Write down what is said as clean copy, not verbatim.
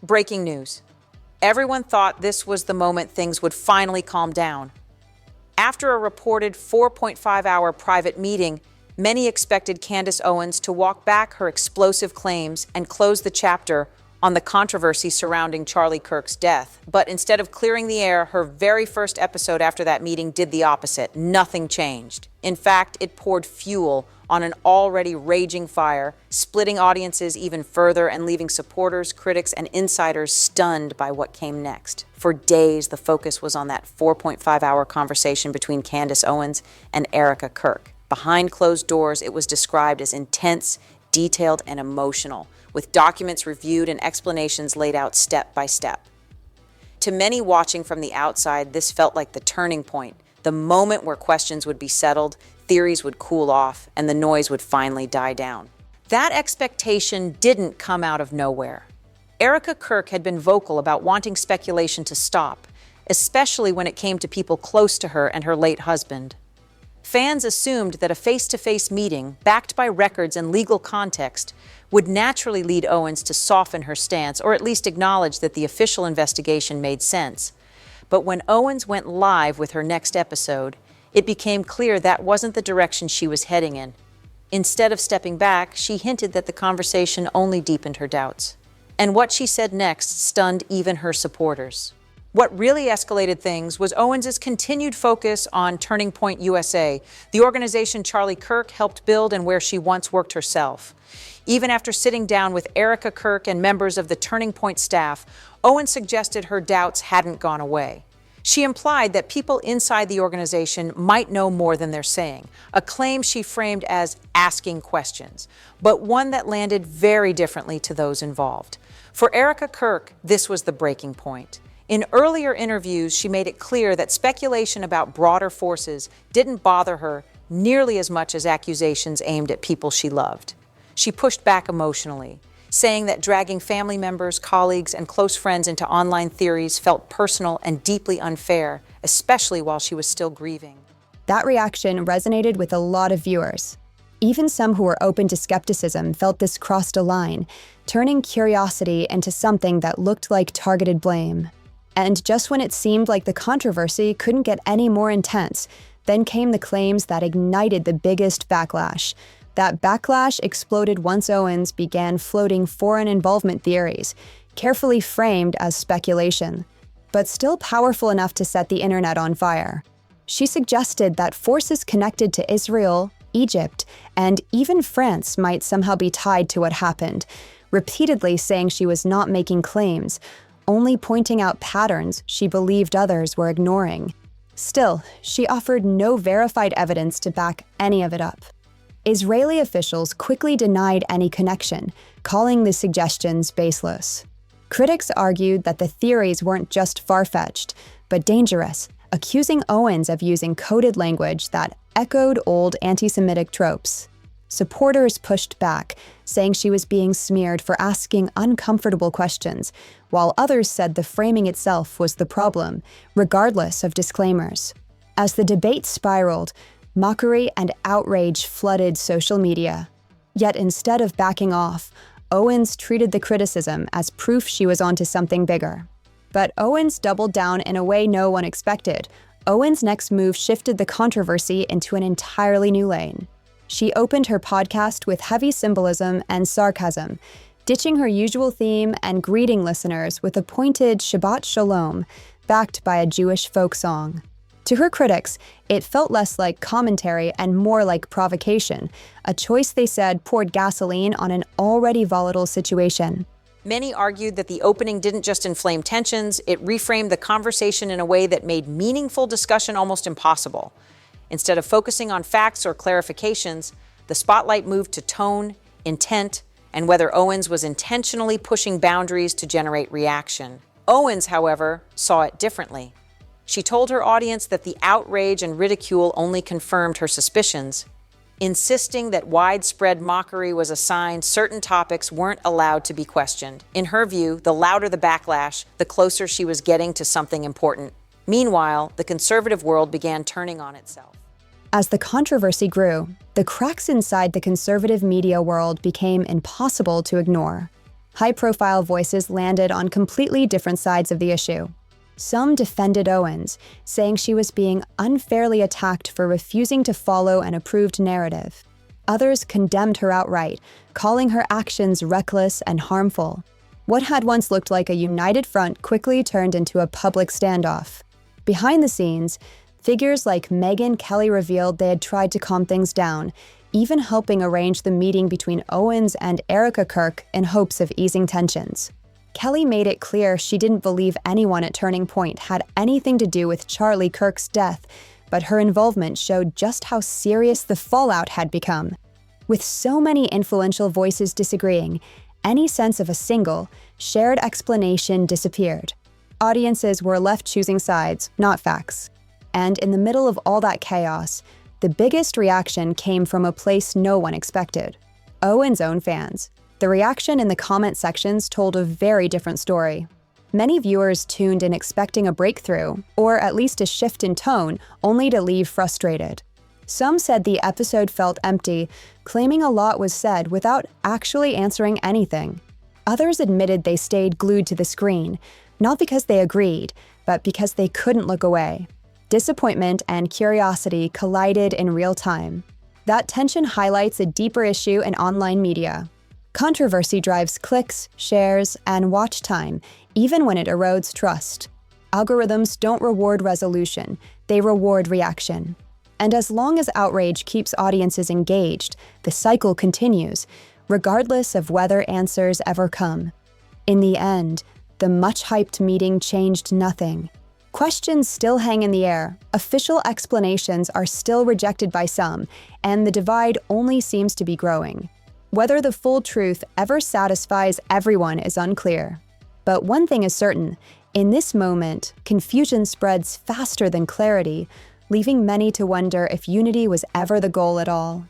Breaking news. Everyone thought this was the moment things would finally calm down. After a reported 4.5-hour private meeting, many expected Candace Owens to walk back her explosive claims and close the chapter on the controversy surrounding Charlie Kirk's death. But instead of clearing the air, her very first episode after that meeting did the opposite. Nothing changed. In fact, it poured fuel on an already raging fire, splitting audiences even further and leaving supporters, critics, and insiders stunned by what came next. For days, the focus was on that 4.5-hour conversation between Candace Owens and Erica Kirk. Behind closed doors, it was described as intense, detailed, and emotional, with documents reviewed and explanations laid out step by step. To many watching from the outside, this felt like the turning point, the moment where questions would be settled, theories would cool off, and the noise would finally die down. That expectation didn't come out of nowhere. Erica Kirk had been vocal about wanting speculation to stop, especially when it came to people close to her and her late husband. Fans assumed that a face-to-face meeting, backed by records and legal context, would naturally lead Owens to soften her stance, or at least acknowledge that the official investigation made sense. But when Owens went live with her next episode, it became clear that wasn't the direction she was heading in. Instead of stepping back, she hinted that the conversation only deepened her doubts. And what she said next stunned even her supporters. What really escalated things was Owens' continued focus on Turning Point USA, the organization Charlie Kirk helped build and where she once worked herself. Even after sitting down with Erica Kirk and members of the Turning Point staff, Owens suggested her doubts hadn't gone away. She implied that people inside the organization might know more than they're saying, a claim she framed as asking questions, but one that landed very differently to those involved. For Erica Kirk, this was the breaking point. In earlier interviews, she made it clear that speculation about broader forces didn't bother her nearly as much as accusations aimed at people she loved. She pushed back emotionally, saying that dragging family members, colleagues, and close friends into online theories felt personal and deeply unfair, especially while she was still grieving. That reaction resonated with a lot of viewers. Even some who were open to skepticism felt this crossed a line, turning curiosity into something that looked like targeted blame. And just when it seemed like the controversy couldn't get any more intense, then came the claims that ignited the biggest backlash. That backlash exploded once Owens began floating foreign involvement theories, carefully framed as speculation, but still powerful enough to set the internet on fire. She suggested that forces connected to Israel, Egypt, and even France might somehow be tied to what happened, repeatedly saying she was not making claims, only pointing out patterns she believed others were ignoring. Still, she offered no verified evidence to back any of it up. Israeli officials quickly denied any connection, calling the suggestions baseless. Critics argued that the theories weren't just far-fetched, but dangerous, accusing Owens of using coded language that echoed old anti-Semitic tropes. Supporters pushed back, saying she was being smeared for asking uncomfortable questions, while others said the framing itself was the problem, regardless of disclaimers. As the debate spiraled, mockery and outrage flooded social media. Yet instead of backing off, Owens treated the criticism as proof she was onto something bigger. But Owens doubled down in a way no one expected. Owens' next move shifted the controversy into an entirely new lane. She opened her podcast with heavy symbolism and sarcasm, ditching her usual theme and greeting listeners with a pointed Shabbat Shalom, backed by a Jewish folk song. To her critics, it felt less like commentary and more like provocation, a choice they said poured gasoline on an already volatile situation. Many argued that the opening didn't just inflame tensions, it reframed the conversation in a way that made meaningful discussion almost impossible. Instead of focusing on facts or clarifications, the spotlight moved to tone, intent, and whether Owens was intentionally pushing boundaries to generate reaction. Owens, however, saw it differently. She told her audience that the outrage and ridicule only confirmed her suspicions, insisting that widespread mockery was a sign certain topics weren't allowed to be questioned. In her view, the louder the backlash, the closer she was getting to something important. Meanwhile, the conservative world began turning on itself. As the controversy grew, the cracks inside the conservative media world became impossible to ignore. High-profile voices landed on completely different sides of the issue. Some defended Owens, saying she was being unfairly attacked for refusing to follow an approved narrative. Others condemned her outright, calling her actions reckless and harmful. What had once looked like a united front quickly turned into a public standoff. Behind the scenes, figures like Megyn Kelly revealed they had tried to calm things down, even helping arrange the meeting between Owens and Erica Kirk in hopes of easing tensions. Kelly made it clear she didn't believe anyone at Turning Point had anything to do with Charlie Kirk's death, but her involvement showed just how serious the fallout had become. With so many influential voices disagreeing, any sense of a single, shared explanation disappeared. Audiences were left choosing sides, not facts. And in the middle of all that chaos, the biggest reaction came from a place no one expected: Owens' own fans. The reaction in the comment sections told a very different story. Many viewers tuned in expecting a breakthrough, or at least a shift in tone, only to leave frustrated. Some said the episode felt empty, claiming a lot was said without actually answering anything. Others admitted they stayed glued to the screen, not because they agreed, but because they couldn't look away. Disappointment and curiosity collided in real time. That tension highlights a deeper issue in online media. Controversy drives clicks, shares, and watch time, even when it erodes trust. Algorithms don't reward resolution, they reward reaction. And as long as outrage keeps audiences engaged, the cycle continues, regardless of whether answers ever come. In the end, the much-hyped meeting changed nothing. Questions still hang in the air, official explanations are still rejected by some, and the divide only seems to be growing. Whether the full truth ever satisfies everyone is unclear. But one thing is certain: in this moment, confusion spreads faster than clarity, leaving many to wonder if unity was ever the goal at all.